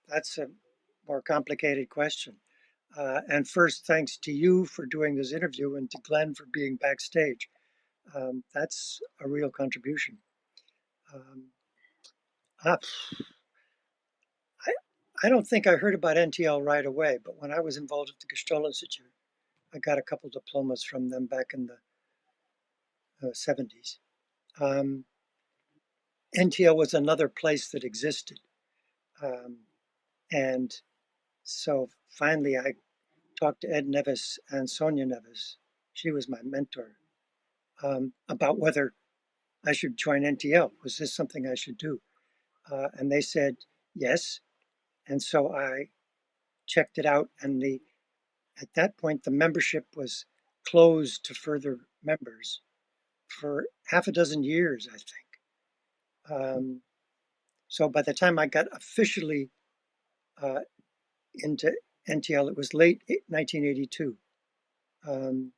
That's a more complicated question. And first, thanks to you for doing this interview and to Glenn for being backstage. That's a real contribution. Um, uh, I, I don't think I heard about NTL right away, but when I was involved with the Gestalt Institute, I got a couple diplomas from them back in the 70s. NTL was another place that existed. Um, and so finally, I talked to Ed Nevis and Sonia Nevis. She was my mentor about whether I should join NTL. Was this something I should do? And they said yes. And so I checked it out. And at that point, the membership was closed to further members for half a dozen years, I think. So by the time I got officially uh, into NTL, it was late 1982. I'm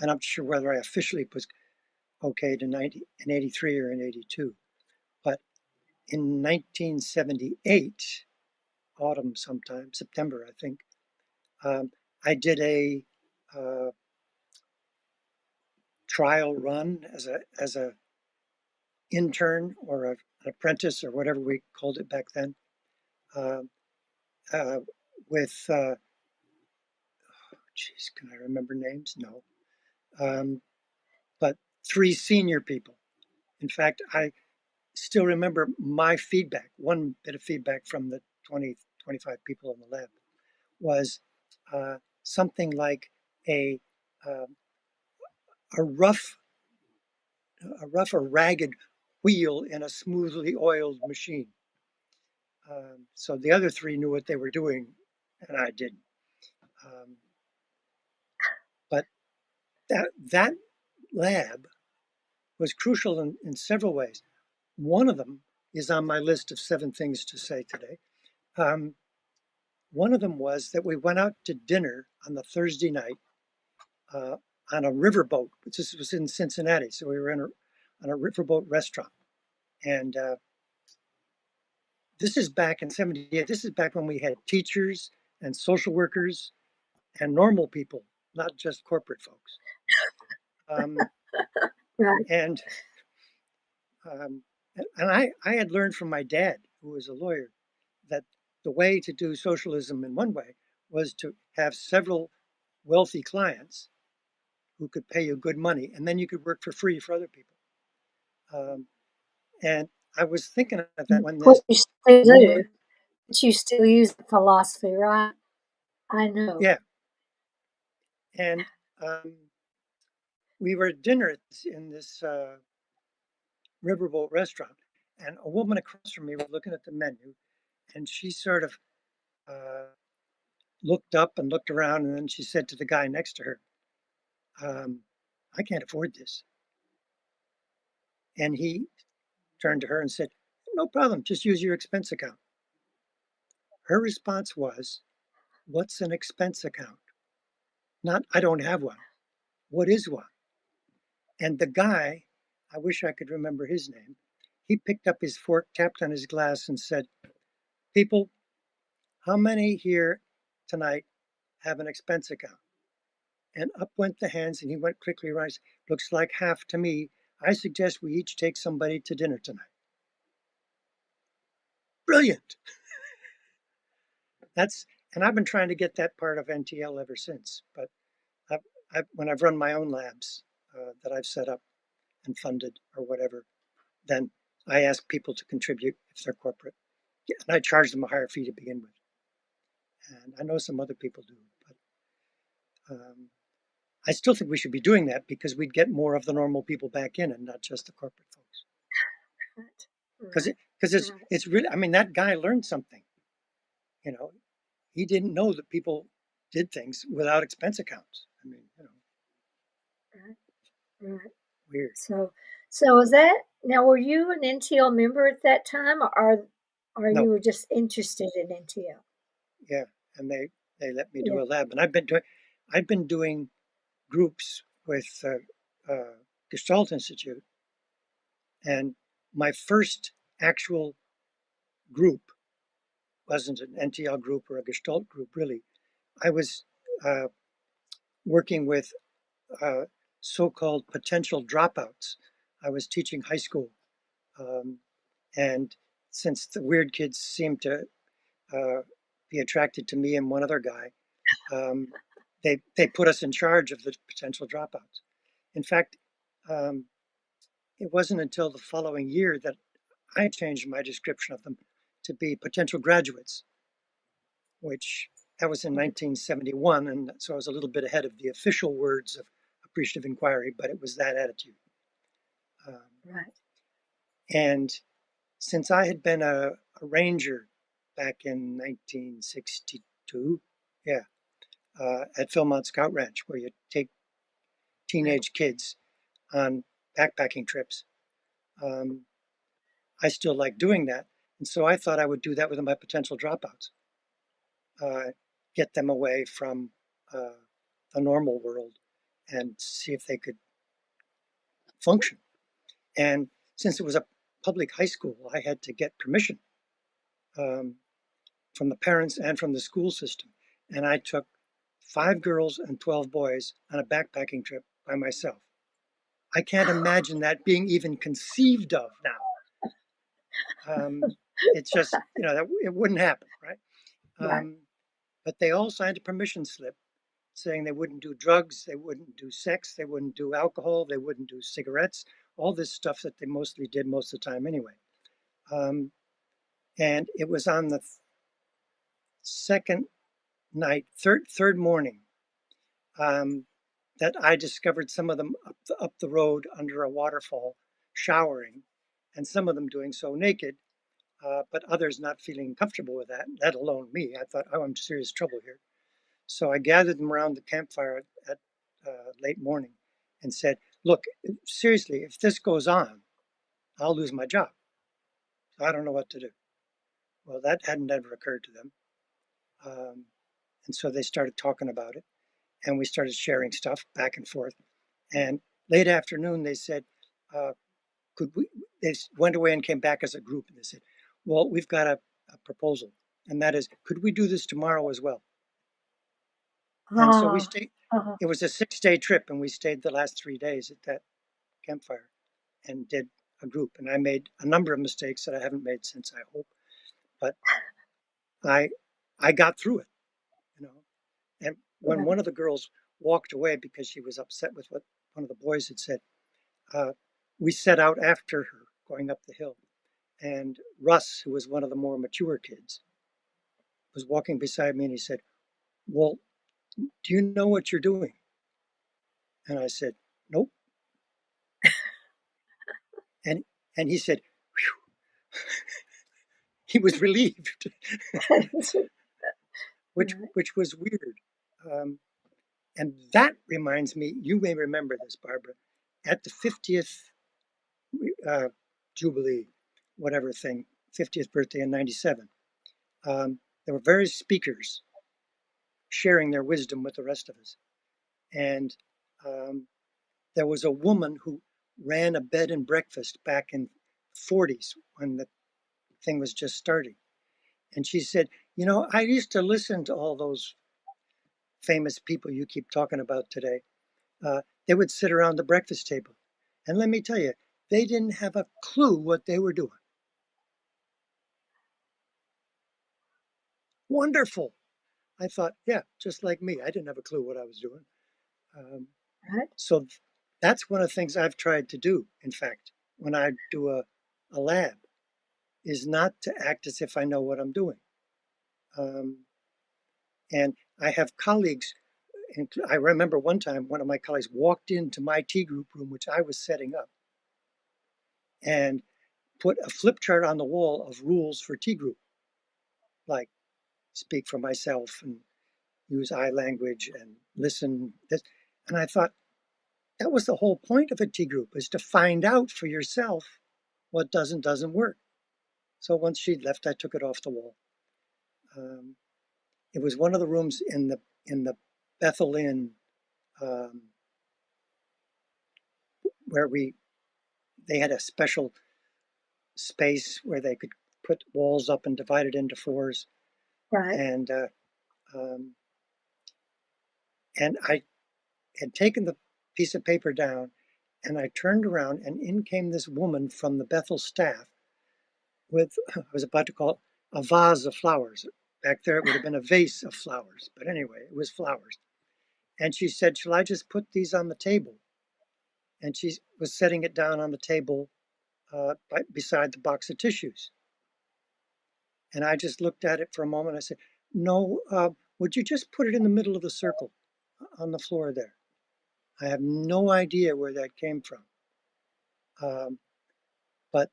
not sure whether I officially was okay to 90 in 83 or in 82. But in 1978, autumn sometime, September, I think, I did a uh, trial run as a intern or an apprentice or whatever we called it back then, uh, uh, with, geez, can I remember names? No. But three senior people. In fact, I still remember my feedback. One bit of feedback from the 20, 25 people in the lab was something like a uh, a rough, or ragged wheel in a smoothly oiled machine. So the other three knew what they were doing, and I didn't. Um, but that lab was crucial in several ways. One of them is on my list of 7 things to say today. One of them was that we went out to dinner on the Thursday night uh, on a riverboat. This was in Cincinnati, so we were on a riverboat restaurant. And this is back in 78. This is back when we had teachers and social workers and normal people, not just corporate folks. Right. And um, I had learned from my dad, who was a lawyer, that the way to do socialism in one way was to have several wealthy clients who could pay you good money, and then you could work for free for other people. And I was thinking of that when What this you still do, woman, but you still use the philosophy, right? I know. yeah, and we were at dinner in this riverboat restaurant, and a woman across from me was looking at the menu, and she sort of uh, looked up and looked around, and then she said to the guy next to her, I can't afford this. And he turned to her and said, no problem, just use your expense account. Her response was, what's an expense account? Not, I don't have one. What is one? And the guy, I wish I could remember his name, he picked up his fork, tapped on his glass, and said, people, how many here tonight have an expense account? And up went the hands, and he went quickly around. Looks like half to me. I suggest we each take somebody to dinner tonight. Brilliant. And I've been trying to get that part of NTL ever since. But when I've run my own labs that I've set up and funded or whatever, then I ask people to contribute if they're corporate. Yeah, and I charge them a higher fee to begin with. And I know some other people do, but I still think we should be doing that because we'd get more of the normal people back in and not just the corporate folks. Because it's really, I mean, that guy learned something. You know, he didn't know that people did things without expense accounts. I mean, Right. weird. So was that now? Were you an NTL member at that time, or No, you were just interested in NTL? yeah, and they let me Yeah. do a lab, and I've been doing groups with Gestalt Institute, and my first actual group wasn't an NTL group or a Gestalt group, really. I was uh, working with uh, so-called potential dropouts. I was teaching high school, um, and since the weird kids seemed to uh, be attracted to me and one other guy, um, they put us in charge of the potential dropouts. In fact, um, it wasn't until the following year that I changed my description of them to be potential graduates, which that was in 1971, and so I was a little bit ahead of the official words of appreciative inquiry, but it was that attitude. Right. And since I had been a ranger back in 1962, yeah, at Philmont Scout Ranch, where you take Right. teenage kids on backpacking trips, um, I still like doing that. And so I thought I would do that with my potential dropouts, get them away from uh, the normal world and see if they could function. And since it was a public high school, I had to get permission um, from the parents and from the school system. And I took 5 girls and 12 boys on a backpacking trip by myself. I can't imagine that being even conceived of now. It's just, it wouldn't happen, right? Right. But they all signed a permission slip saying they wouldn't do drugs, they wouldn't do sex, they wouldn't do alcohol, they wouldn't do cigarettes, all this stuff that they mostly did most of the time anyway. Um, and it was on the second night, third morning, um, that I discovered some of them up the road under a waterfall showering, and some of them doing so naked, but others not feeling comfortable with that, let alone me. I thought, oh, I'm in serious trouble here. So I gathered them around the campfire at late morning and said, look, seriously, if this goes on, I'll lose my job. So I don't know what to do. Well, that hadn't ever occurred to them. Um, and so they started talking about it, and we started sharing stuff back and forth. And late afternoon, they said, uh, could we, they went away and came back as a group, and they said, well, we've got a proposal. And that is, could we do this tomorrow as well? And so we Ah, stayed, uh-huh. it was a 6-day trip, and we stayed the last 3 days at that campfire and did a group. And I made a number of mistakes that I haven't made since, I hope, but I I got through it, you know. And when Right. one of the girls walked away because she was upset with what one of the boys had said, uh, we set out after her going up the hill. And Russ, who was one of the more mature kids, was walking beside me, and he said, well, do you know what you're doing? And I said, nope. And and he said, he was relieved, Right. which was weird. Um, and that reminds me, you may remember this, Barbara, at the 50th uh, Jubilee, whatever thing, 50th birthday in 97. There were various speakers sharing their wisdom with the rest of us. And um, there was a woman who ran a bed and breakfast back in 40s when the thing was just starting. And she said, I used to listen to all those famous people you keep talking about today. They would sit around the breakfast table. And let me tell you, they didn't have a clue what they were doing. Wonderful. I thought, yeah, just like me. I didn't have a clue what I was doing. Um, Right. so that's one of the things I've tried to do, in fact, when I do a lab, is not to act as if I know what I'm doing. Um, and I have colleagues, and I remember one time one of my colleagues walked into my tea group room, which I was setting up, and put a flip chart on the wall of rules for tea group, like speak for myself and use I language and listen. This. And I thought that was the whole point of a tea group, is to find out for yourself what doesn't work. So once she'd left, I took it off the wall. Um, it was one of the rooms in the Bethel Inn, um, where they had a special space where they could put walls up and divide it into floors. Right. And um, and I had taken the piece of paper down, and I turned around, and in came this woman from the Bethel staff with, I was about to call it a vase of flowers. Back there, it would have been a vase of flowers, but anyway, it was flowers. And she said, "Shall I just put these on the table?" And she was setting it down on the table beside the box of tissues. And I just looked at it for a moment. I said, "No, would you just put it in the middle of the circle on the floor there?" I have no idea where that came from. Um, but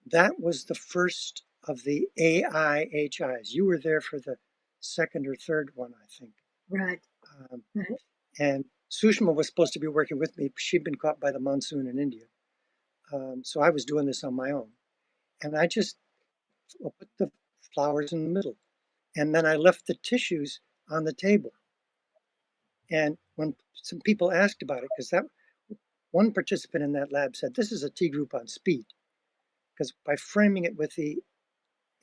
that was the first of the AIHIs. You were there for the second or third one, I think. Right. Um, Right. and Sushma was supposed to be working with me. She'd been caught by the monsoon in India. So I was doing this on my own. And I just put the flowers in the middle. And then I left the tissues on the table. And when some people asked about it, because that one participant in that lab said, "This is a T group on speed." Because by framing it with the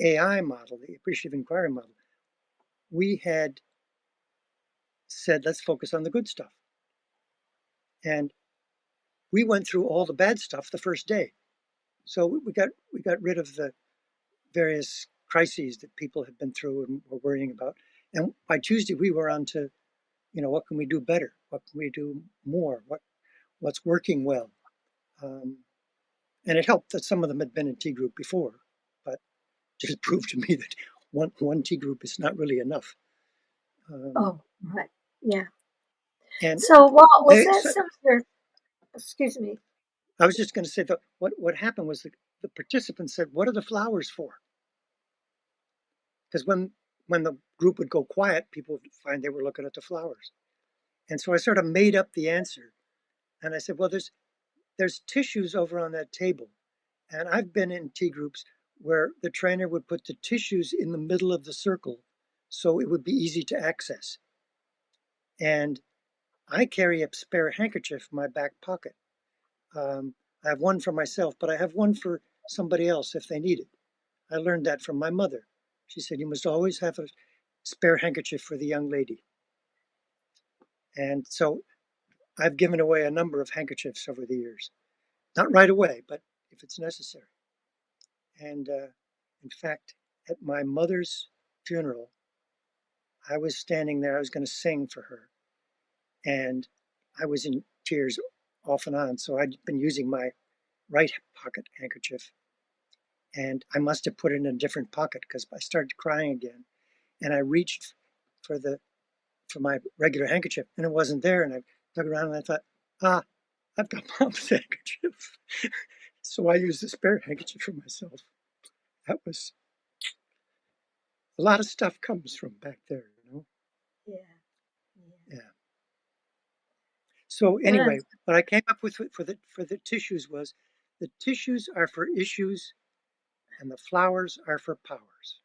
AI model, the appreciative inquiry model, we had said, let's focus on the good stuff. And we went through all the bad stuff the first day. So we got rid of the various crises that people had been through and were worrying about. And by Tuesday, we were on to, what can we do better? What can we do more? What's working well? Um, and it helped that some of them had been in T group before, but just proved to me that one T group is not really enough. Um, Oh, right. Yeah. and So, Walt, was they, that so some of your, excuse me. I was just going to say that what happened was the participants said, "What are the flowers for?" Because when the group would go quiet, people would find they were looking at the flowers. And so I sort of made up the answer, and I said, "Well, there's tissues over on that table, and I've been in T groups where the trainer would put the tissues in the middle of the circle, so it would be easy to access. And I carry a spare handkerchief in my back pocket. Um, I have one for myself, but I have one for somebody else if they need it. I learned that from my mother. She said, you must always have a spare handkerchief for the young lady." And so I've given away a number of handkerchiefs over the years. Not right away, but if it's necessary. And in fact, at my mother's funeral, I was standing there, I was going to sing for her. And I was in tears off and on. So I'd been using my right pocket handkerchief. And I must have put it in a different pocket because I started crying again. And I reached for my regular handkerchief and it wasn't there. And I dug around and I thought, ah, I've got mom's handkerchief. So I used the spare handkerchief for myself. That was a lot of stuff comes from back there. Yeah. Yeah. Yeah. So Well, anyway, what I came up with for the tissues was the tissues are for issues and the flowers are for powers.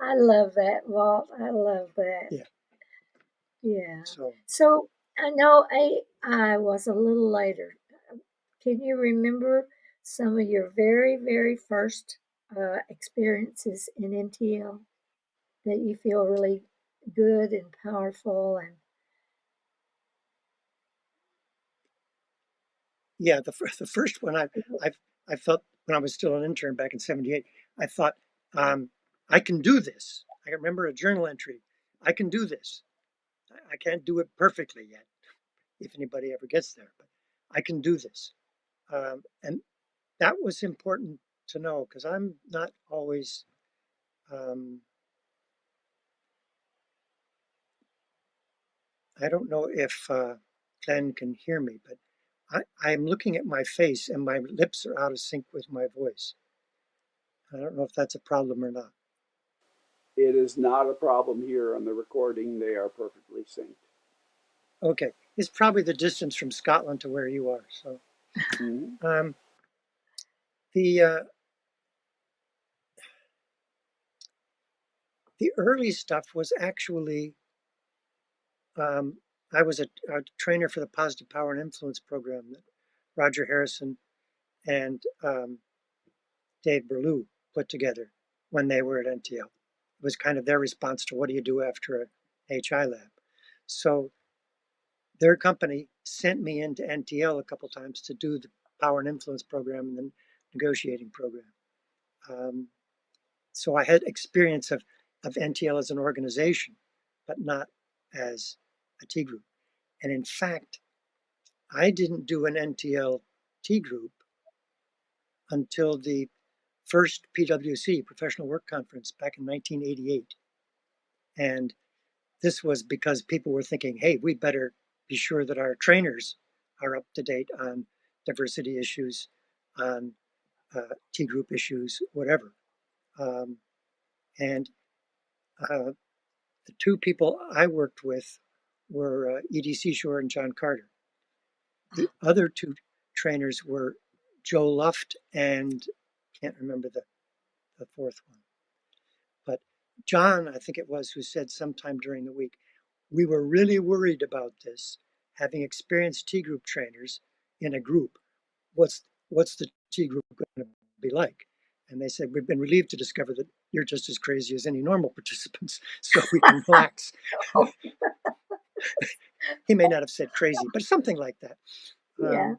I love that, Walt. I love that. Yeah. Yeah. So So I know AI was a little later. Can you remember some of your very, very first experiences in NTL that you feel really good and powerful and yeah, the first one I felt when I was still an intern back in '78, I thought um, I can do this. I remember a journal entry. I can do this. I can't do it perfectly yet, if anybody ever gets there, but I can do this. And that was important to know because I'm not always, um, I don't know if Glenn can hear me, but I'm looking at my face and my lips are out of sync with my voice. I don't know if that's a problem or not. It is not a problem here on the recording. They are perfectly synced. Okay, it's probably the distance from Scotland to where you are. So Mhm. um, the the early stuff was actually um, I was a trainer for the Positive Power and Influence program that Roger Harrison and Dave Berlew put together. when they were at NTL. It was kind of their response to what do you do after an HI lab. So their company sent me into NTL a couple times to do the power and influence program and the negotiating program. So I had experience of NTL as an organization, but not as a T group. And in fact, I didn't do an NTL T group until the first PWC, Professional Work Conference, back in 1988. And this was because people were thinking, hey, we better be sure that our trainers are up to date on diversity issues, on T group issues, whatever. And the two people I worked with were Edie Seashore and John Carter. The other two trainers were Joe Luft and can't remember the fourth one. But John, I think it was, who said sometime during the week, we were really worried about this, having experienced T group trainers in a group. What's the T group going to be like? And they said, we've been relieved to discover that you're just as crazy as any normal participants, so we can relax. He may not have said crazy, but something like that. Yeah.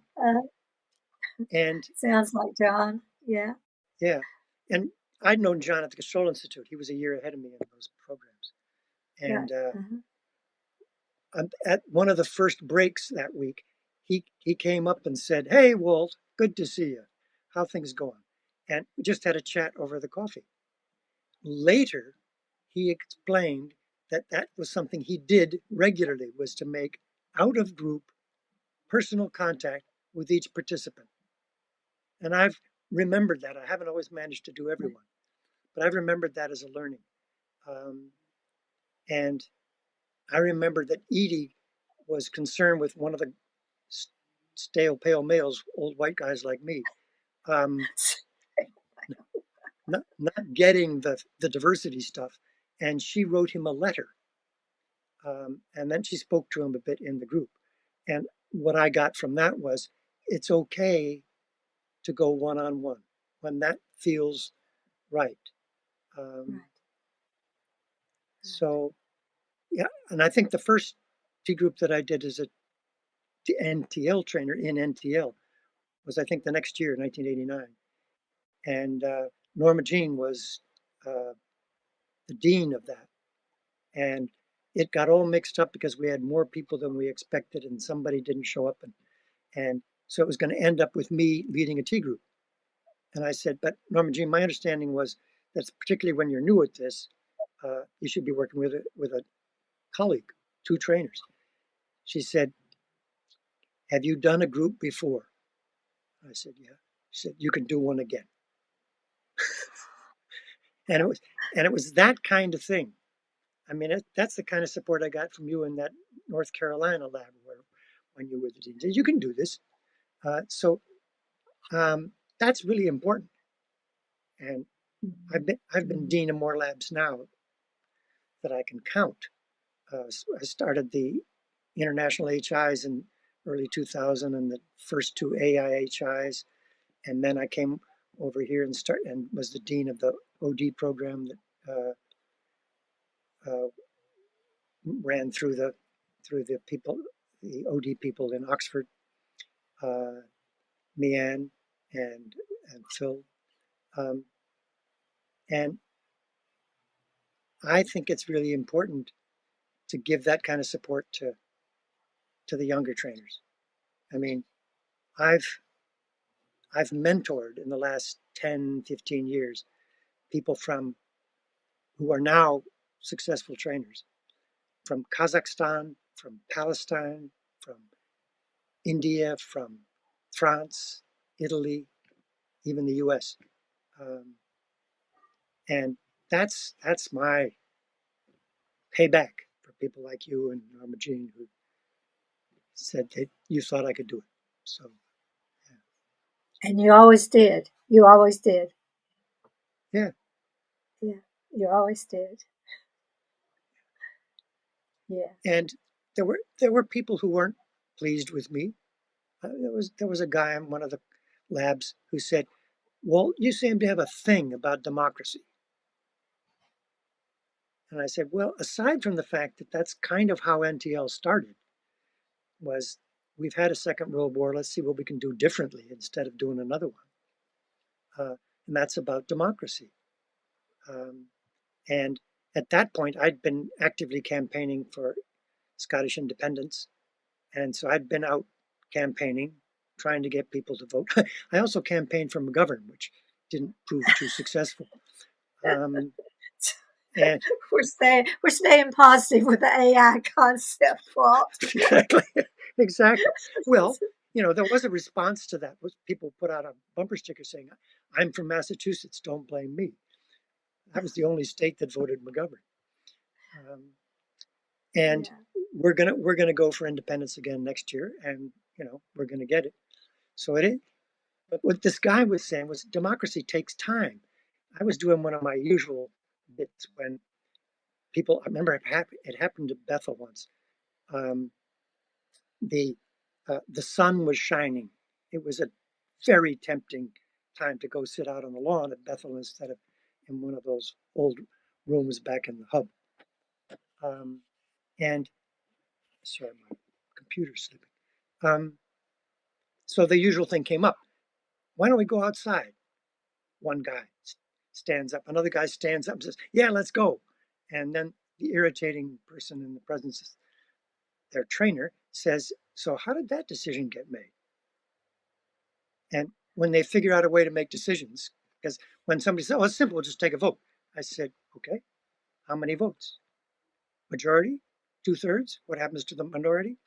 And Sounds like John. Yeah. yeah, and I'd known John at the Control Institute. He was a year ahead of me in those programs. And at one of the first breaks that week, he came up and said, "Hey, Walt, good to see you. How things going?" And we just had a chat over the coffee. Later, he explained that that was something he did regularly, was to make out of group personal contact with each participant. And I've remembered that. I haven't always managed to do everyone, but I've remembered that as a learning. And I remember that Edie was concerned with one of the stale pale males, old white guys like me, not getting the diversity stuff. And she wrote him a letter. And then she spoke to him a bit in the group. And what I got from that was it's okay to go one on one when that feels right. Right. So, yeah, and I think the first T group that I did as a NTL trainer in NTL was, I think, the next year, 1989. And Norma Jean was the dean of that. And it got all mixed up because we had more people than we expected, and somebody didn't show up. And so it was going to end up with me leading a T group. And I said, but Norma Jean, my understanding was that particularly when you're new at this, you should be working with a colleague, two trainers. She said, have you done a group before? I said, yeah. She said, you can do one again. And it was that kind of thing. I mean, that's the kind of support I got from you in that North Carolina lab where when you were the dean. You can do this. So that's really important. And I've been dean of more labs now that I can count. I started the international HIs in early 2000 and the first two AIHIs, and then I came over here and was the dean of the OD program that ran through the people, the OD people in Oxford, Mian and Phil, and I think it's really important to give that kind of support to the younger trainers. I mean, I've mentored in the last 10, 15 years people who are now successful trainers from Kazakhstan, from Palestine, from India, from France, Italy, even the US. And that's my payback for people like you and Norma Jean who said that you thought I could do it. So, yeah. And you always did. You always did. Yeah. Yeah. You always did. Yeah. And there were people who weren't pleased with me. There was a guy in one of the labs who said, "Well, you seem to have a thing about democracy." And I said, well, aside from the fact that that's kind of how NTL started, was we've had a Second World War. Let's see what we can do differently instead of doing another one. And that's about democracy. And at that point, I'd been actively campaigning for Scottish independence. And so I'd been out campaigning, trying to get people to vote. I also campaigned for McGovern, which didn't prove too successful. And we're staying positive with the AI concept, Walt. exactly. Well, there was a response to that. People put out a bumper sticker saying, "I'm from Massachusetts. Don't blame me." That was the only state that voted McGovern. And Yeah. we're gonna go for independence again next year, and we're gonna get it. So it is. But what this guy was saying was democracy takes time. I was doing one of my usual bits when people. I remember it happened to Bethel once. Um, the the sun was shining. It was a very tempting time to go sit out on the lawn at Bethel instead of in one of those old rooms back in the hub. And sorry, my computer's slipping. So the usual thing came up. Why don't we go outside? One guy stands up. Another guy stands up and says, "Yeah, let's go." And then the irritating person in the presence of their trainer says, "So how did that decision get made?" And when they figure out a way to make decisions, because when somebody says, "Oh, it's simple, just take a vote," I said, "Okay, how many votes? Majority? 2/3? What happens to the minority?"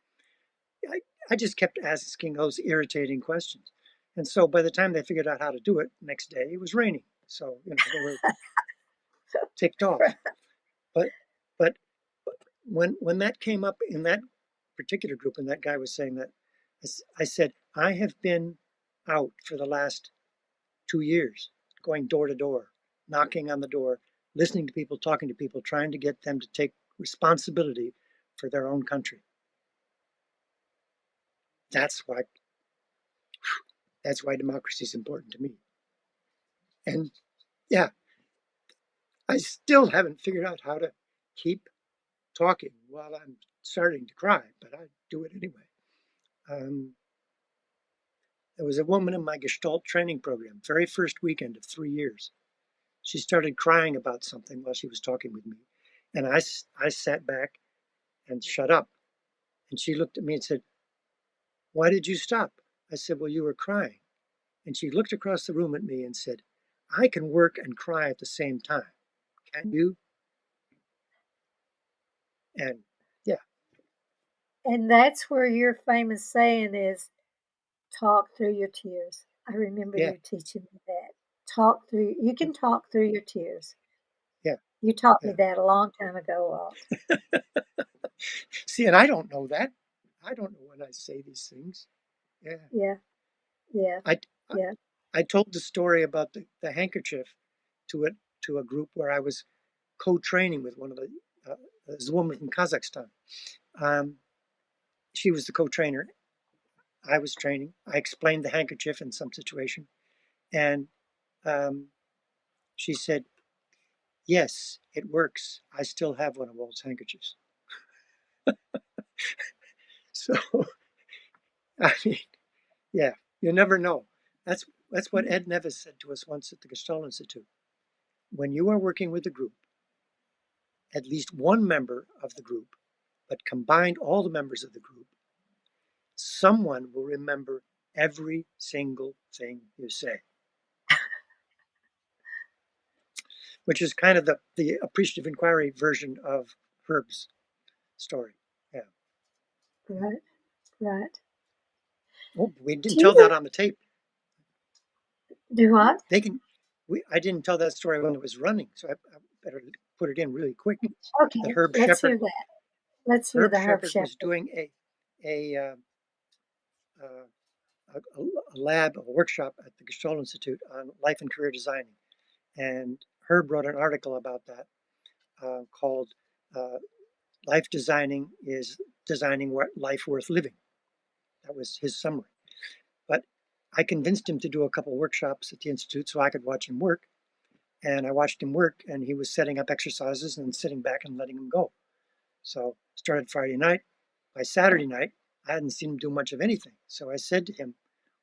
I just kept asking those irritating questions. And so by the time they figured out how to do it, next day it was raining. So, they were ticked off. But but when that came up in that particular group, and that guy was saying that, I said, I have been out for the last 2 years, going door to door, knocking on the door, listening to people, talking to people, trying to get them to take responsibility for their own country. That's why democracy is important to me. And yeah, I still haven't figured out how to keep talking while I'm starting to cry, but I do it anyway. There was a woman in my Gestalt training program, very first weekend of 3 years. She started crying about something while she was talking with me. And I sat back and shut up. And she looked at me and said, "Why did you stop?" I said, "Well, you were crying." And she looked across the room at me and said, "I can work and cry at the same time. Can you?" And yeah. And that's where your famous saying is, talk through your tears. I remember Yeah. you teaching me that. You can talk through your tears. Yeah. You taught me Yeah. that a long time ago, Walt. See, and I don't know that. I don't know when I say these things. Yeah. Yeah, yeah, I, yeah. I told the story about the handkerchief to a group where I was co-training with one of this woman from Kazakhstan. Um, she was the co-trainer. I was training. I explained the handkerchief in some situation, and um, she said, "Yes, it works. I still have one of Walt's handkerchiefs." So, I mean, yeah, you never know. That's what Ed Nevis said to us once at the Gestalt Institute. When you are working with a group, at least one member of the group, but combined all the members of the group, someone will remember every single thing you say, which is kind of the appreciative inquiry version of Herb's story. Yeah. Right, right. Oh, we didn't Do tell you that on the tape. do what? They can. I didn't tell that story when it was running, so I better put it in really quick. That Okay, let's hear that. Let's hear Herb the Herb Shepherd was Shepherd. doing a uh, uh, a lab, a workshop at the Gestalt Institute on life and career designing, and Herb wrote an article about that called uh, "Life Designing is Designing Life Worth Living." That was his summary. But I convinced him to do a couple workshops at the Institute so I could watch him work. And I watched him work, and he was setting up exercises and sitting back and letting them go. So started Friday night. By Saturday night, I hadn't seen him do much of anything. So I said to him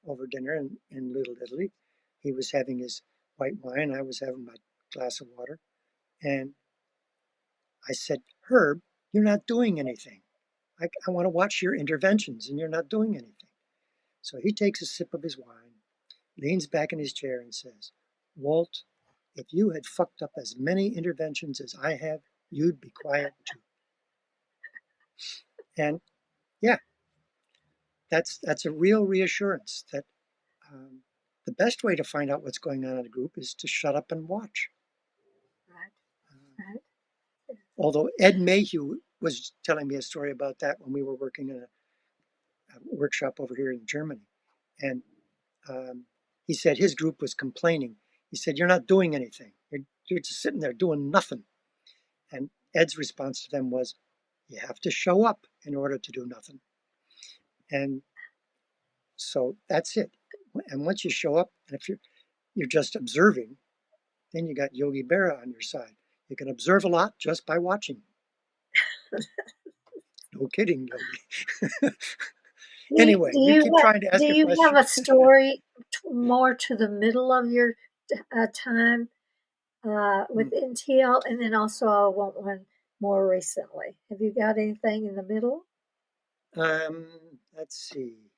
over dinner in Little Italy, he was having his white wine, I was having my glass of water, and I said, Herb, you're not doing anything. I want to watch your interventions, and you're not doing anything. So he takes a sip of his wine, leans back in his chair, and says, Walt, if you had fucked up as many interventions as I have, you'd be quiet too. And yeah, that's a real reassurance that um, the best way to find out what's going on in a group is to shut up and watch. Right. Uh, Right. although Ed Mayhew was telling me a story about that when we were working in a workshop over here in Germany, and he said his group was complaining. He said, "You're not doing anything. You're just sitting there doing nothing." And Ed's response to them was, "You have to show up in order to do nothing." And so that's it. And once you show up, and if you're just observing, then you got Yogi Berra on your side. You can observe a lot just by watching. No kidding, Yogi. Anyway, you keep trying to Do ask a you have question. a story more to the middle of your time with NTL, and then also I want one more recently. Have you got anything in the middle? Let's see.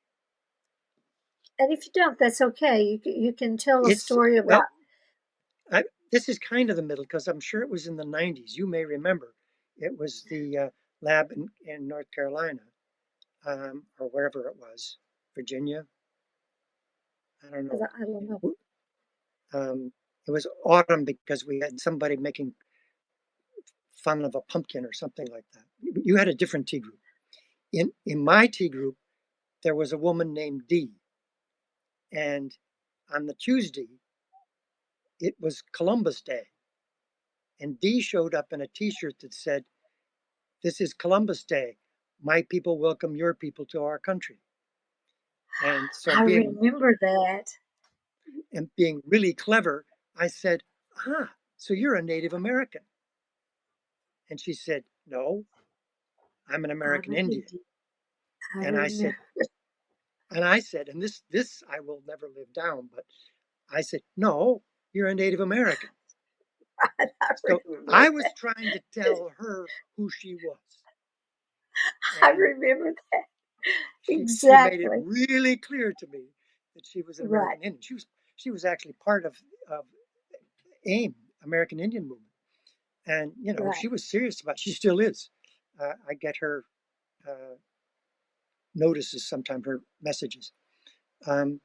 And if you don't, that's okay. You can tell a It's story well, about. I, this is kind of the middle because I'm sure it was in the 90s. You may remember. It was the lab in North Carolina, or wherever it was, Virginia. I don't know. I don't know. It was autumn because we had somebody making fun of a pumpkin or something like that. You had a different tea group. In my tea group, there was a woman named Dee, and on the Tuesday, it was Columbus Day, and Dee showed up in a T-shirt that said, "This is Columbus Day. My people welcome your people to our country." And so I remember that. being really clever, I said, "Ah, so you're a Native American?" And she said, "No, I'm an I'm American an Indian." Indian. I And I remember. said, and this I will never live down, but I said, "No, you're a Native American." I So remember I was that. trying to tell her who she was, I and remember that she made it exactly. really clear to me that she was an Right. American Indian. She was actually part of AIM, American Indian Movement, and Right. she was serious about. She still is. I get her uh, notices sometimes, her messages. Um,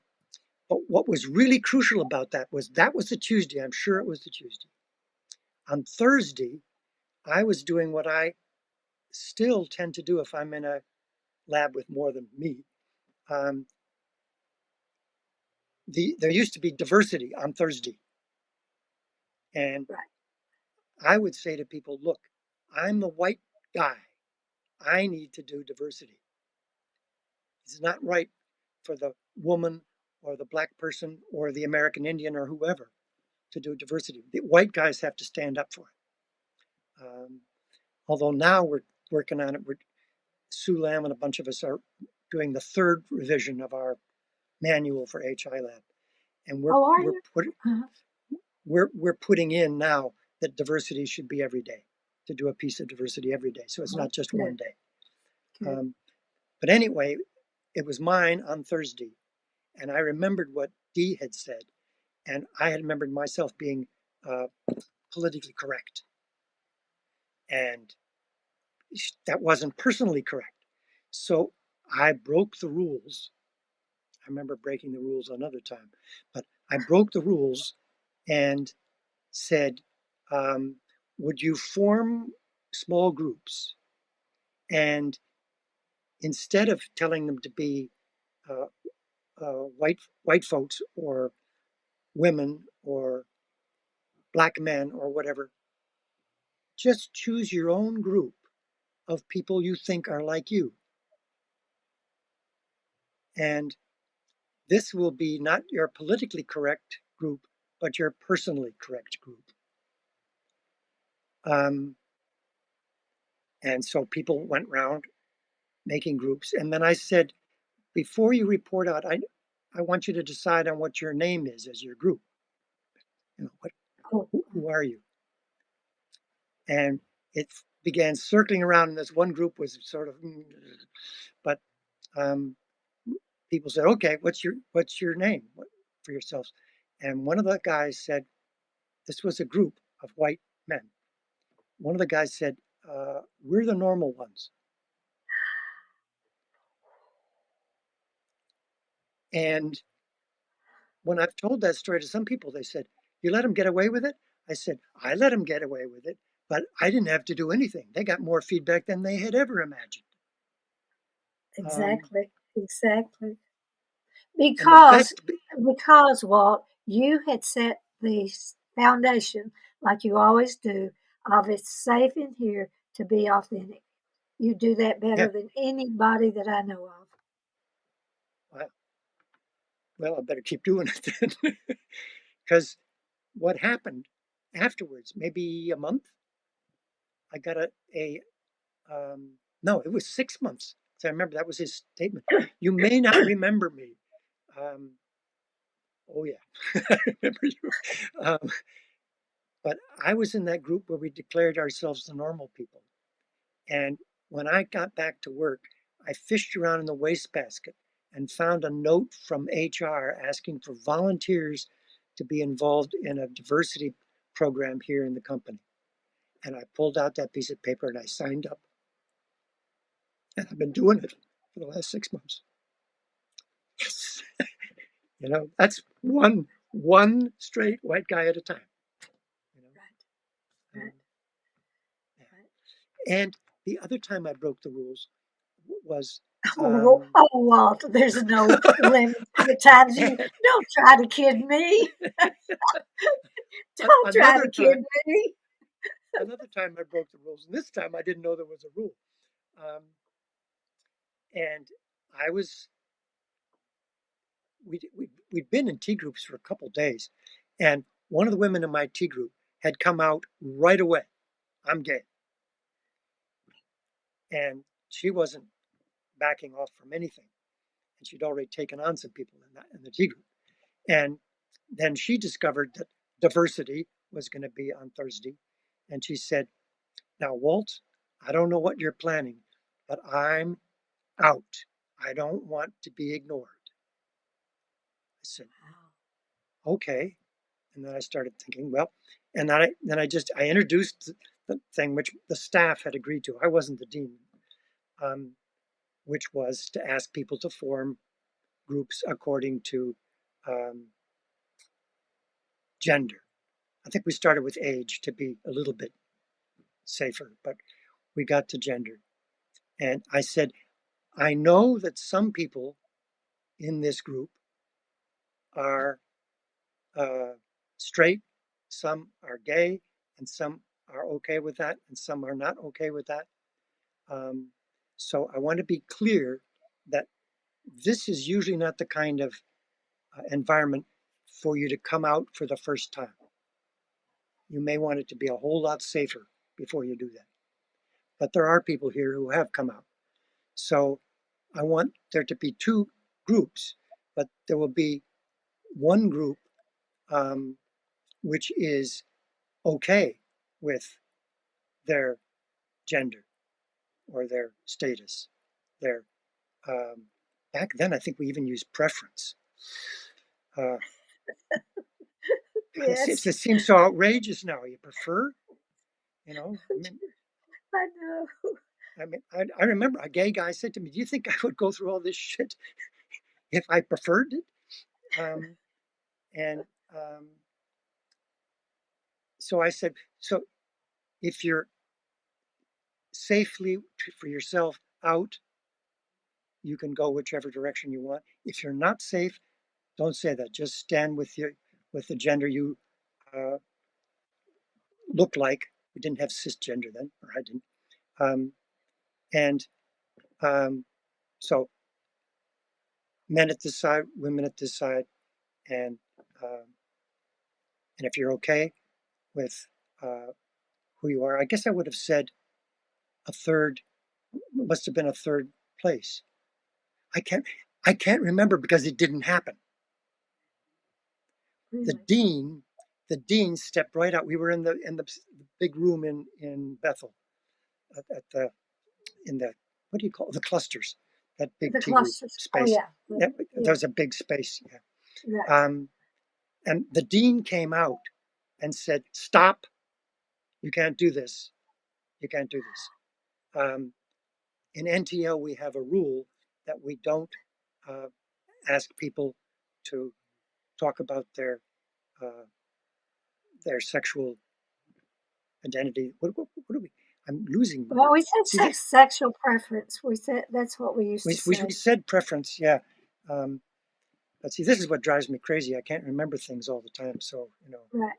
but what was really crucial about that was the Tuesday. I'm sure it was the Tuesday. On Thursday, I was doing what I still tend to do if I'm in a lab with more than me. Um, there used to be diversity on Thursday, and Right. I would say to people, "Look, I'm the white guy. I need to do diversity. It's not right for the woman or the black person or the American Indian or whoever to do diversity. The white guys have to stand up for it." Although now we're working on it. Sue Lamb and a bunch of us are doing the third revision of our manual for HI Lab, and Oh, are we're you? put, Uh-huh. we're putting in now that diversity should be every day, to do a piece of diversity every day, so it's Oh, not just one good. day. Good. Um, but anyway, it was mine on Thursday, and I remembered what Dee had said, and I had remembered myself being uh, politically correct, and that wasn't personally correct. So I broke the rules. I remember breaking the rules another time, but I broke the rules and said, um, would you form small groups? And instead of telling them to be uh, white folks or women or black men or whatever, just choose your own group of people you think are like you. And this will be not your politically correct group, but you're a personally correct group. And so people went around making groups. And then I said, before you report out, I want you to decide on what your name is as your group. You know, who are you? And it began circling around, and this one group was sort of, but people said, okay, what's your name for yourselves? And one of the guys said, this was a group of white men. One of the guys said, we're the normal ones. And when I've told that story to some people, they said, you let them get away with it? I said, I let them get away with it, but I didn't have to do anything. They got more feedback than they had ever imagined. Exactly. Exactly. And the Because best, Walt, you had set the foundation, like you always do, of it's safe in here to be authentic. You do that yeah, better than anybody that I know of. well, I better keep doing it then. Because what happened afterwards, maybe a month, I got no, it was 6 months. So I remember that was his statement. You may not remember me. Um, oh, yeah, I remember you. Um, but I was in that group where we declared ourselves the normal people. And when I got back to work, I fished around in the wastebasket and found a note from HR asking for volunteers to be involved in a diversity program here in the company. And I pulled out that piece of paper and I signed up. And I've been doing it for the last 6 months. Yes. You know, that's one straight white guy at a time. You know? Right. Right. Yeah. And the other time I broke the rules was Oh, Walt, there's no limit to the times you don't try to kid me. Don't try another to kid time me. another time I broke the rules, and this time I didn't know there was a rule. Um, and I was we'd been in tea groups for a couple days, and one of the women in my tea group had come out right away. I'm gay, and she wasn't backing off from anything, and she'd already taken on some people in the tea group. And then she discovered that diversity was going to be on Thursday, and she said, "Now, Walt, I don't know what you're planning, but I'm out. I don't want to be ignored." I said, okay. And then I started thinking, well, and I introduced the thing which the staff had agreed to. I wasn't the dean, um, which was to ask people to form groups according to um, gender. I think we started with age to be a little bit safer, but we got to gender. And I said, I know that some people in this group are straight, some are gay, and some are okay with that, and some are not okay with that. Um, so I want to be clear that this is usually not the kind of environment for you to come out for the first time. You may want it to be a whole lot safer before you do that. But there are people here who have come out. So I want there to be two groups, but there will be one group um, which is okay with their gender or their status. Their back then, I think we even used preference. Uh, it Yes, seems so outrageous now. You prefer, you know? I know. I remember a gay guy said to me, "Do you think I would go through all this shit if I preferred it?" Um, and so I said, "So if you're safely for yourself out, you can go whichever direction you want. If you're not safe, don't say that. Just stand with the gender you uh, look like." We didn't have cisgender then, or I didn't. Um, and so men at this side, women at this side, and um, And if you're okay with who you are, I guess I would have said a third, must have been a third place. I can't remember because it didn't happen. The Really? dean stepped right out. We were in the big room in Bethel at the in the, what do you call it? The clusters, that big The T group clusters. Oh space. yeah. Yeah, Yeah. there's a big space. Yeah. Right. And the dean came out and said, "Stop! You can't do this. You can't do this." In NTL, we have a rule that we don't uh, ask people to talk about uh, their sexual identity. What are we? I'm losing. Well, we said See that sexual preference. We said that's what we used to we say. said preference, yeah. Um, but see, this is what drives me crazy. I can't remember things all the time, so Right.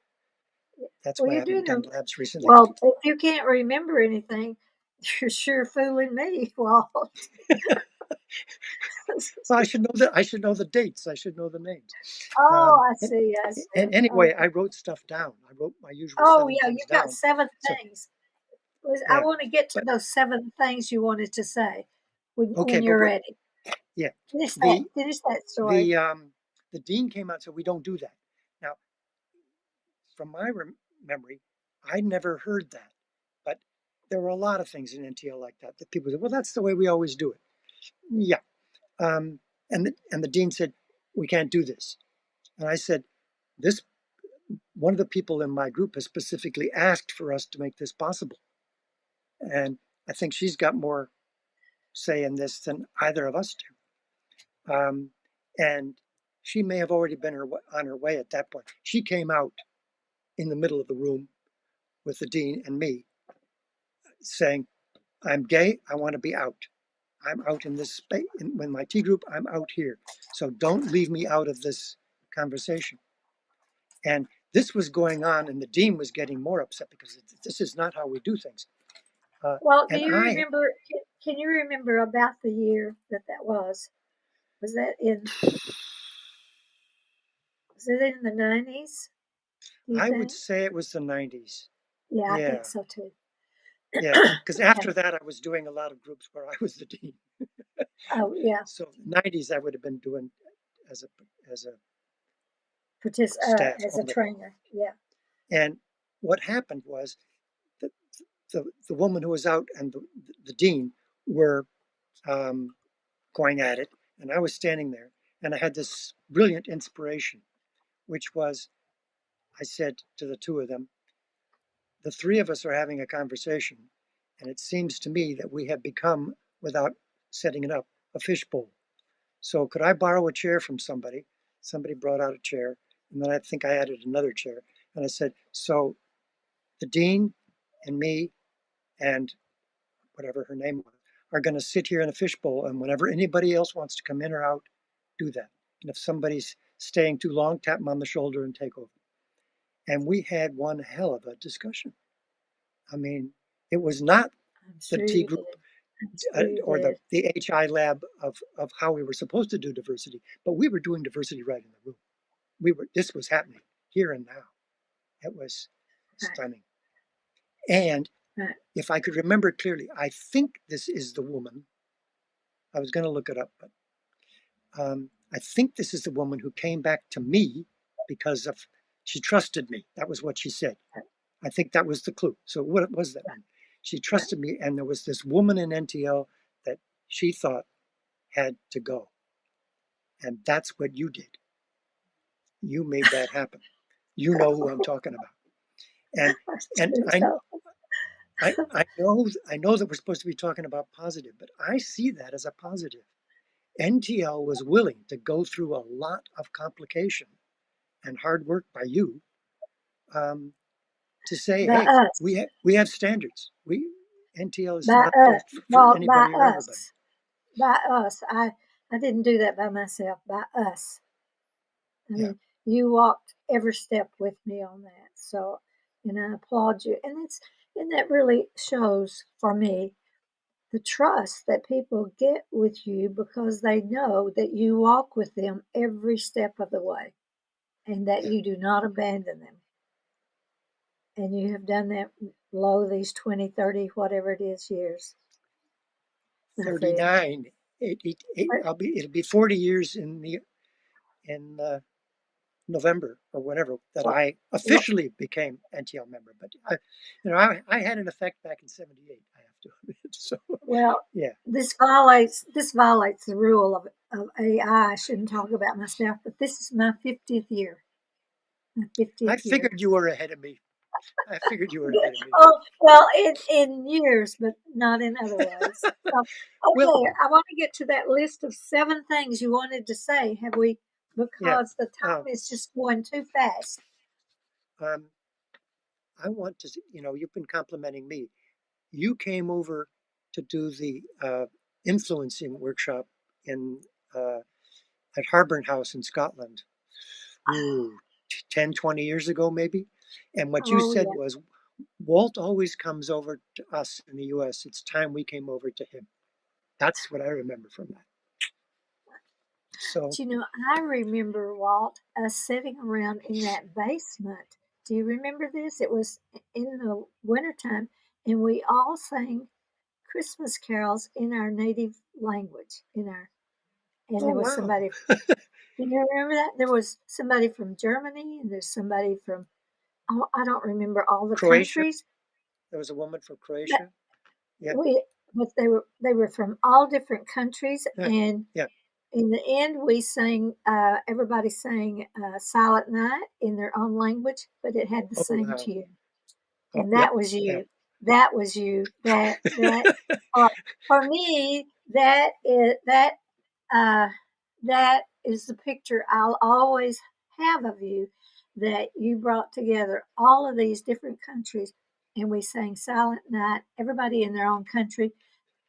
that's Well, why I you're haven't doing done a labs recently. well. If you can't remember anything, you're sure fooling me, Walt. Well, I should know that. I should know the dates. I should know the names. Oh, Um, I and, see. I see. and anyway, Okay. I wrote stuff down. I wrote my usual Oh, seven yeah, things you've got down. 7 So things. I yeah, want to get to but those 7 things you wanted to say okay, when but you're what? ready. Yeah, Finish that. the Finish that story. the um, the dean came out, so we don't do that. Now, from my memory, I never heard that, but there were a lot of things in NTL like that that people said, "Well, that's the way we always do it." Yeah, and the dean said, "We can't do this," and I said, "This one of the people in my group has specifically asked for us to make this possible, and I think she's got more say in this than either of us do." And she may have already been on her way at that point. She came out in the middle of the room with the dean and me, saying, "I'm gay. I want to be out. I'm out in this space. In my T group, I'm out here. So don't leave me out of this conversation." And this was going on, and the dean was getting more upset because this is not how we do things. Well, do And you I, remember? Can you remember about the year that was? Was that in? Was it in the 90s? Do you I would think? say it was the 90s. Yeah, I think Yeah, so too. yeah. Because Yeah. after that, I was doing a lot of groups where I was the dean. Oh, yeah. So 90s, I would have been doing as a as a staff As a only. trainer. Yeah. And what happened was that the woman who was out and the dean were um, going at it, and I was standing there, and I had this brilliant inspiration, which was I said to the two of them, "The three of us are having a conversation, and it seems to me that we have become, without setting it up, a fishbowl. So could I borrow a chair from somebody?" Somebody brought out a chair, and then I think I added another chair, and I said, "So the dean and me and whatever her name was are going to sit here in a fishbowl, and whenever anybody else wants to come in or out, do that. And if somebody's staying too long, tap them on the shoulder and take over." And we had one hell of a discussion. I mean, it was not I'm the sure T you group did. I'm sure you or did. the HI lab of how we were supposed to do diversity, but we were doing diversity right in the room. This was happening here and now. It was Right. stunning. And Right. if I could remember clearly, I think this is the woman. I was going to look it up, but I think this is the woman who came back to me because of she trusted me. That was what she said. I think that was the clue. So what was that one? She Right. trusted me, and there was this woman in NTL that she thought had to go, and that's what you did. You made that happen. You know who I'm talking about, and I and sure so. I know that we're supposed to be talking about positive, but I see that as a positive. NTL was willing to go through a lot of complication and hard work by you um, to say, By hey, us. we have standards. We NTL is By not us. just for Well, by anybody or everybody. us. By us. I didn't do that by myself. By us. I Yeah, mean, you walked every step with me on that. So, and I applaud you. And that really shows for me the trust that people get with you because they know that you walk with them every step of the way and that yeah, you do not abandon them. And you have done that low these 20, 30, whatever it is years, my friend. 39. But, It'll be 40 years in November or whenever that well, I well, officially became NTL member. But I had an effect back in '78. I have to admit. So well, yeah, this violates the rule of AI. I shouldn't talk about myself, but this is my 50th year. My I 50th year. figured you were ahead of me. I figured you were ahead of me. Oh, well, in years, but not in other ways. Well, Okay, I want to get to that list of 7 things you wanted to say. Have we? yeah. Because the time is just going too fast. Um, I want to. You've been complimenting me. You came over to do the influencing workshop in at Harburn House in Scotland. Ooh, 10, 20 years ago, maybe. And what you Oh, said yeah. was, Walt always comes over to us in the US. It's time we came over to him. That's what I remember from that. So, But I remember, Walt, us sitting around in that basement. Do you remember this? It was in the wintertime, and we all sang Christmas carols in our native language, and oh, there was wow. somebody. Do you remember that? There was somebody from Germany, and there's somebody from, oh, I don't remember all the Croatia. countries. There was a woman from But Croatia. Yeah. we, but they were from all different countries, Yeah. and Yeah. in the end, we sang. Everybody sang "Silent Night" in their own language, but it had the Oh, same wow. tune, Oh, and yep. that was Yeah. you. That was you. That for me, uh, that is the picture I'll always have of you. That you brought together all of these different countries, and we sang "Silent Night." Everybody in their own country,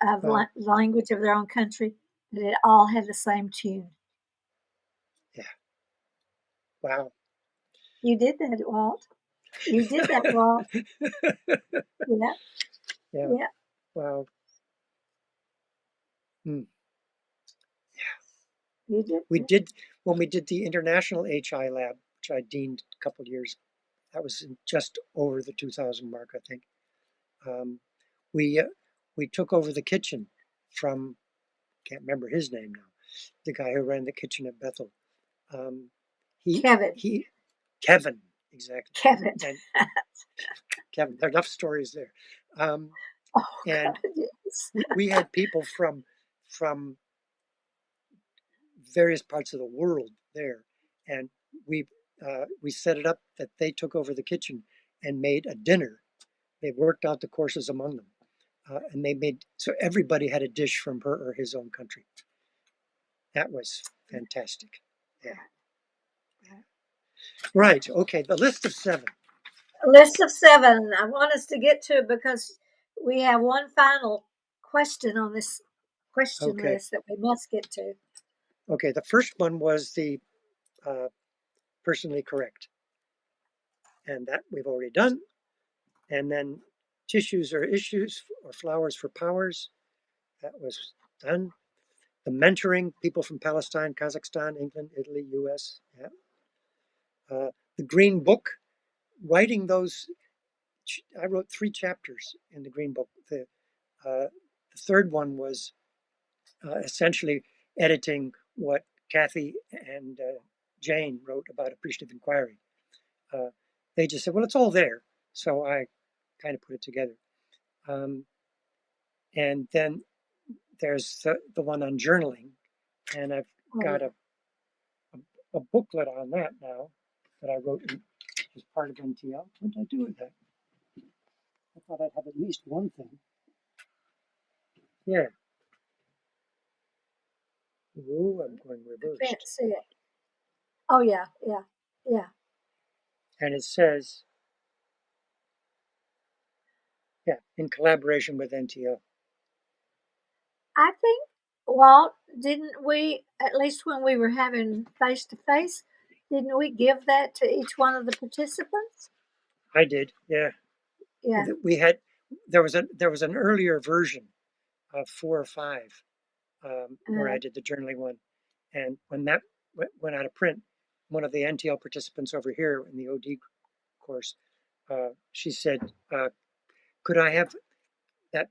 of Wow. language of their own country, but it all had the same tune. Yeah. Wow. You did that, Walt. You did that, Walt. Yeah, Yeah. yeah, Wow. Hmm. you did We that. did when we did the International HI Lab, which I deaned a couple of years. That was just over the 2000 mark, I think. Um, we we took over the kitchen from, can't remember his name now, the guy who ran the kitchen at Bethel. Um, he Kevin. he Kevin, exactly. Kevin. And Kevin, there are enough stories there. Um, Oh, and God, yes. we had people from various parts of the world there, and we set it up that they took over the kitchen and made a dinner. They worked out the courses among them, and they made so everybody had a dish from her or his own country. That was fantastic. Yeah. Right. Okay. The list of 7. A list of 7. I want us to get to it because we have one final question on this question Okay. list that we must get to. Okay. The first one was the uh, personally correct, and that we've already done. And then tissues or issues or flowers for powers. That was done. The mentoring people from Palestine, Kazakhstan, England, Italy, US. Yeah. The Green Book, writing those. I wrote 3 chapters in the Green Book. The third one was essentially editing what Kathy and Jane wrote about appreciative inquiry. Uh, they just said, well, it's all there. So I kind of put it together. Um, and then there's the one on journaling. And I've Oh, got yeah. a booklet on that now that I wrote as part of NTL. What did I do with that? I thought I'd have at least one thing. Yeah. Ooh, I'm going I can't reversed. see it. Oh, yeah, yeah, yeah. And it says, yeah, in collaboration with NTL. I think, Walt, didn't we, at least when we were having face to face, didn't we give that to each one of the participants? I did, yeah. Yeah. We had there was an earlier version of 4 or 5 where I Uh, did the journaling one, and when that went out of print, one of the NTL participants over here in the OD course she said, "Could I have that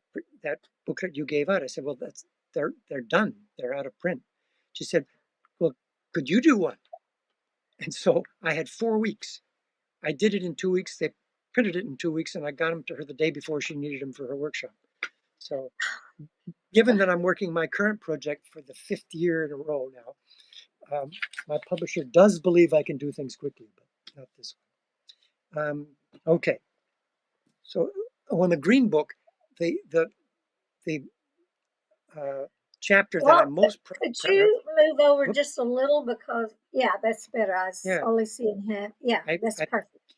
booklet you gave out?" I said, "Well, they're done. They're out of print." She said, "Well, could you do one?" And so I had 4 weeks. I did it in 2 weeks. They printed it in 2 weeks, and I got them to her the day before she needed them for her workshop. So, given that I'm working my current project for the 5th year in a row now, my publisher does believe I can do things quickly, but not this one. Okay, so on the Green Book, the chapter that Well, I'm most could proud of. you move over Whoops, just a little because, yeah, that's better. I was yeah, only seeing half. Yeah, that's I perfect.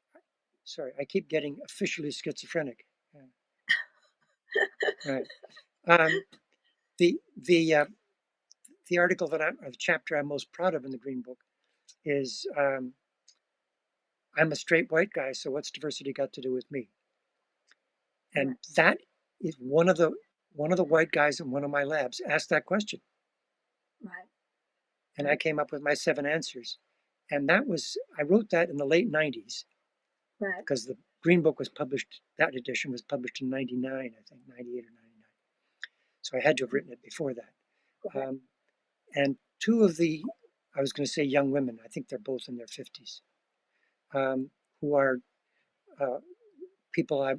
sorry, I keep getting officially schizophrenic. Right. Um, the the uh, the article that or the chapter I'm most proud of in the Green Book is I'm a straight white guy, so what's diversity got to do with me? Right, And that is one of the white guys in one of my labs asked that question, right, and I right, came up with my 7 answers. And I wrote that in the late 90s right, because the Green Book was published, that edition was published in 99, I think, 98 or 99. So I had to have written it before that. right. Um, and two of I was going to say young women, I think they're both in their 50s, who are uh, people I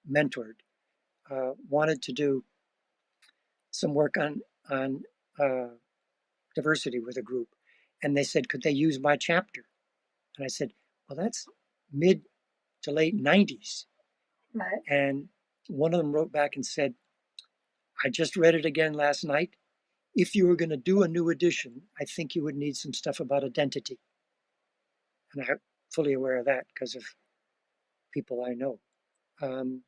mentored, wanted to do some work on uh, diversity with a group, and they said, could they use my chapter? And I said, well, that's mid to late 90s. Right. And one of them wrote back and said, I just read it again last night. If you were going to do a new edition, I think you would need some stuff about identity. And I'm fully aware of that because of people I know. Um,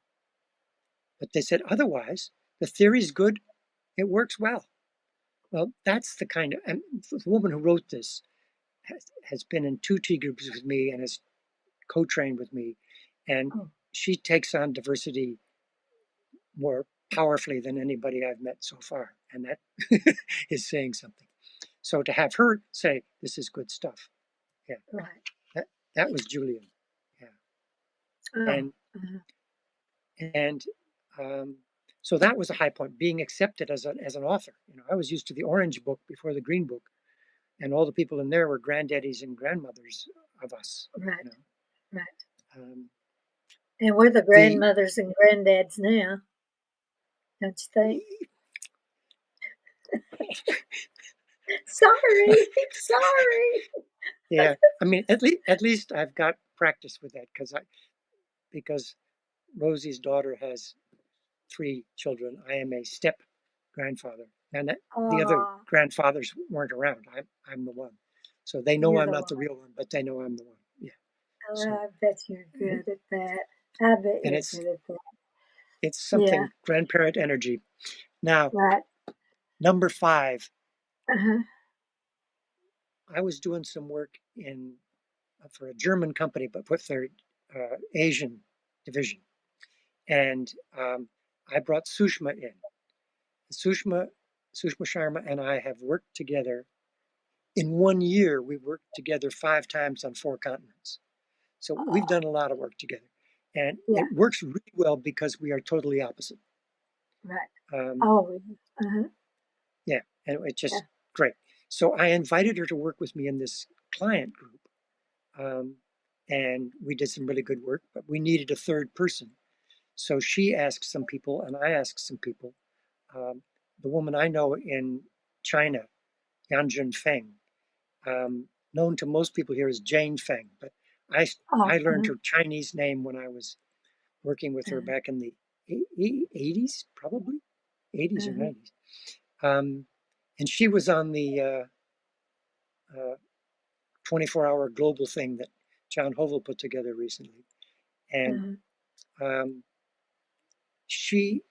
but they said, otherwise, the theory's good. It works well. Well, that's the kind of, and the woman who wrote this has been in 2 T groups with me and has co-trained with me. And Oh, she takes on diversity more powerfully than anybody I've met so far. And that is saying something. So to have her say, this is good stuff. Yeah, right. that, that was Julian. Yeah. Oh, And, uh, and, um, so that was a high point, being accepted as an author. I was used to the Orange Book before the Green Book, and all the people in there were granddaddies and grandmothers of us. right, You know, right. um, And we're the the grandmothers and granddads now, don't you think? Sorry, sorry. yeah, I mean, at least I've got practice with that because Rosie's daughter has 3 children. I am a step grandfather, and the other Oh, grandfathers weren't around. I'm the one, so they know you're I'm the not one. the real one, but they know I'm the one. Yeah. Oh, So I bet you're good at that. I bet and you're it's good at that. it's Yeah, something grandparent energy. Now, right. number 5, Uh-huh. I was doing some work in for a German company, but with their Asian division, and I brought Sushma in. Sushma Sushma Sharma and I have worked together. In 1 year, we worked together 5 times on 4 continents. So we've Oh, done a lot of work together, and yeah, it works really well because we are totally opposite. right. Um, Oh, uh-huh. yeah, and it's Yeah. just great. So I invited her to work with me in this client group, um, and we did some really good work. But we needed a third person, so she asked some people, and I asked some people. Um, the woman I know in China, Yanjun Feng, known to most people here as Jane Feng, but I Oh, I learned uh-huh. her Chinese name when I was working with her Uh-huh. back in the 80s, probably 80s or Uh-huh. 90s. And she was on the 24-hour global thing that John Hovel put together recently. And Uh-huh. um, she,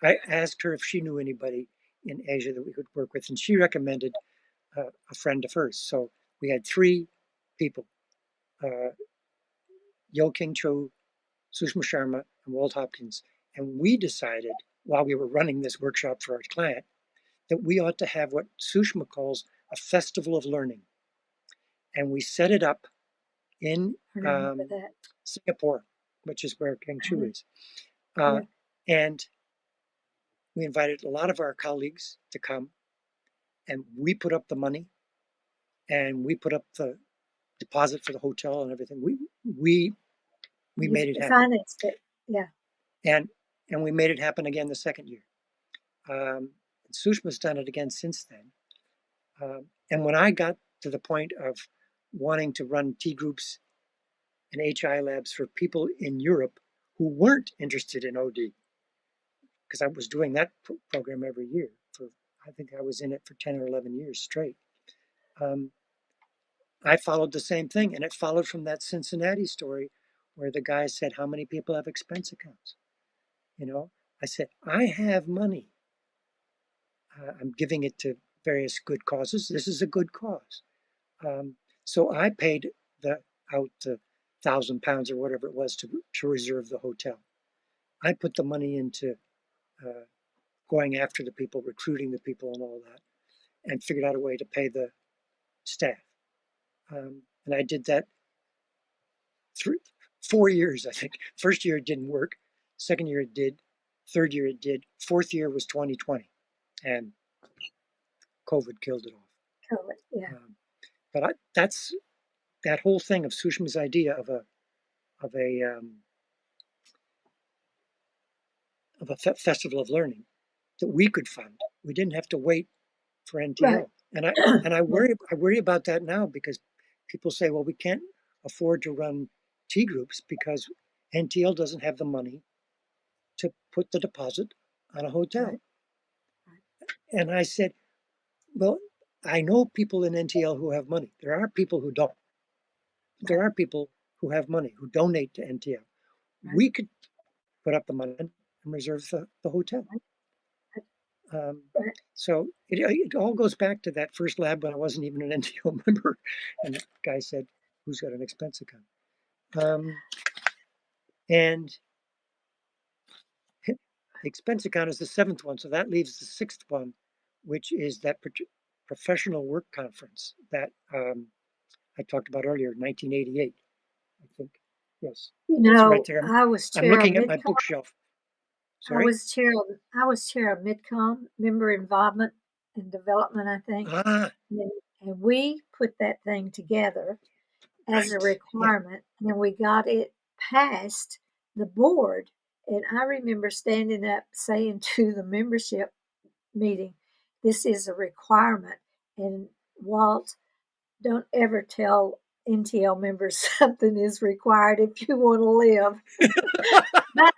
I asked her if she knew anybody in Asia that we could work with, and she recommended a friend of hers. So we had 3 people, uh, Yo King Cho, Sushma Sharma, and Walt Hopkins. And we decided, while we were running this workshop for our client, that we ought to have what Sushma calls a festival of learning. And we set it up in I remember that. Singapore, which is where Guangzhou Uh, is. yeah, And we invited a lot of our colleagues to come, and we put up the money, and we put up the deposit for the hotel and everything. We you made it happen, financed it. Yeah, and we made it happen again the second year. Sushma's done it again since then. And when I got to the point of wanting to run T groups and HI labs for people in Europe who weren't interested in OD, because I was doing that program every year for, I think I was in it for 10 or 11 years straight. I followed the same thing, and it followed from that Cincinnati story where the guy said, "How many people have expense accounts?" You know, I said, "I have money. I'm giving it to various good causes. This is a good cause." Um, so I paid out the £1,000 or whatever it was to reserve the hotel. I put the money into uh, going after the people, recruiting the people, and all that, and figured out a way to pay the staff. And I did that 4 years, I think. First year it didn't work. Second year it did. Third year it did. Fourth year was 2020, and COVID killed it off. COVID. Yeah, But that's that whole thing of Sushma's idea of a of a of a festival of learning that we could fund. We didn't have to wait for right. NTL, and I Yeah, worry about that now because people say, well, we can't afford to run T groups because NTL doesn't have the money to put the deposit on a hotel. right, right, And I said, well, I know people in NTL who have money. There are people who don't. There right, are people who have money who donate to NTL. right, We could put up the money and reserve the hotel. right, Um, right. so it all goes back to that first lab when I wasn't even an NTL member. And the guy said, who's got an expense account? And the expense account is the seventh one. So that leaves the sixth one, which is that professional work conference that I talked about earlier, 1988, I think. Yes, You it's right know, there. I was I'm chair of looking at my MidCom. bookshelf. Sorry? I was chair of MidCom, member involvement and development, I think. Ah, And we put that thing together as a right. Yeah. requirement, and we got it past the board. And I remember standing up saying to the membership meeting, this is a requirement. And Walt, don't ever tell NTL members something is required if you want to live. But,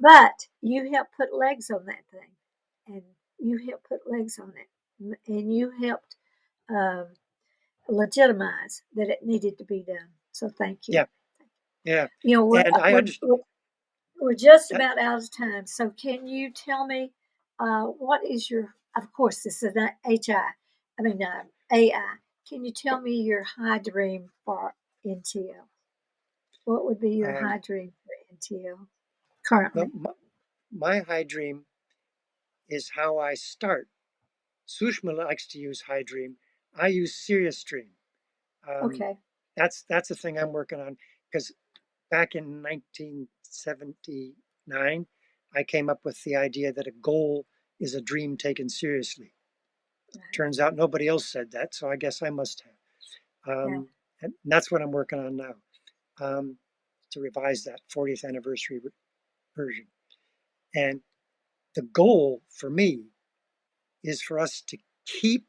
but you helped put legs on that thing. And you helped put legs on it. And you helped um, legitimize that it needed to be done. So thank you. Yeah. Yeah. You know, And I understand. we're just about out of time. So can you tell me what is your, of course, this is not AI. Can you tell me your high dream for NTL? What would be your Um, high dream for NTL currently? my high dream is how I start. Sushma likes to use high dream. I use serious dream. Um, Okay, that's the thing I'm working on because back in 1979, I came up with the idea that a goal is a dream taken seriously. right. Turns out nobody else said that, so I guess I must have. Yeah, And that's what I'm working on now, to revise that 40th anniversary version. And the goal for me is for us to keep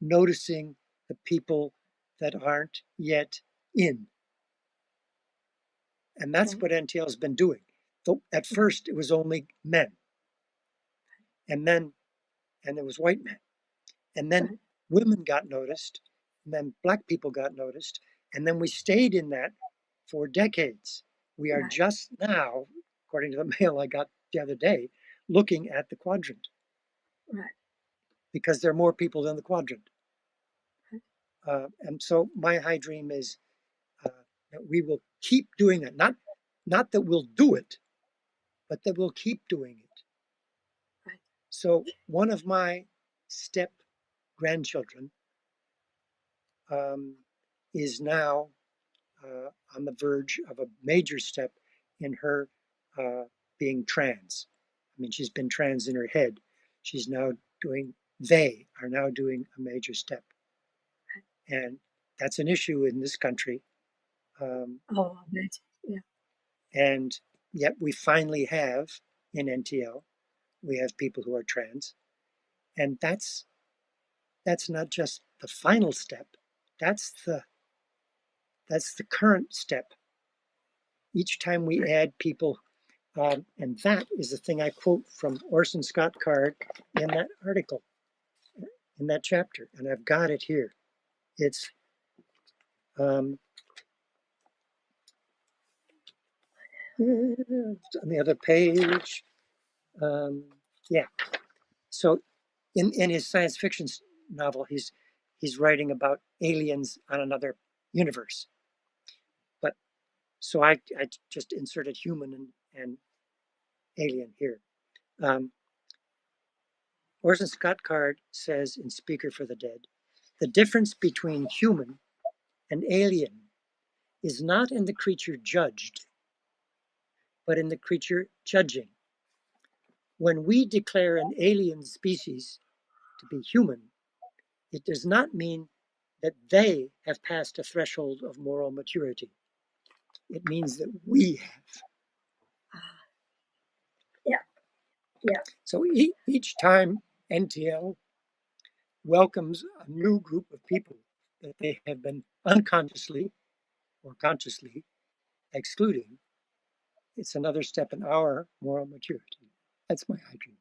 noticing the people that aren't yet in. And that's okay, what NTL has been doing. So at right, first, it was only men, and then, and there was white men. And then right, women got noticed, and then black people got noticed. And then we stayed in that for decades. We are right, just now, according to the mail I got the other day, looking at the quadrant right, because there are more people than the quadrant. right, And so my high dream is that we will keep doing that. Not that we'll do it, but that we'll keep doing it. right. So one of my step grandchildren um, is now on the verge of a major step in her being trans. I mean, she's been trans in her head. She's now they are now doing a major step. And that's an issue in this country. Oh, that's, yeah. And yet we finally have in NTL, we have people who are trans. And that's not just the final step. That's the current step. Each time we add people, and that is the thing I quote from Orson Scott Card in that article, in that chapter, and I've got it here. It's on the other page. Yeah. So in his science fiction novel, he's writing about aliens on another universe. But so I just inserted human and alien here. Orson Scott Card says in Speaker for the Dead, the difference between human and alien is not in the creature judged, but in the creature judging. When we declare an alien species to be human, it does not mean that they have passed a threshold of moral maturity. It means that we have. Yeah. Yeah. So each time NTL welcomes a new group of people that they have been unconsciously or consciously excluding, it's another step in our moral maturity. That's my high dream.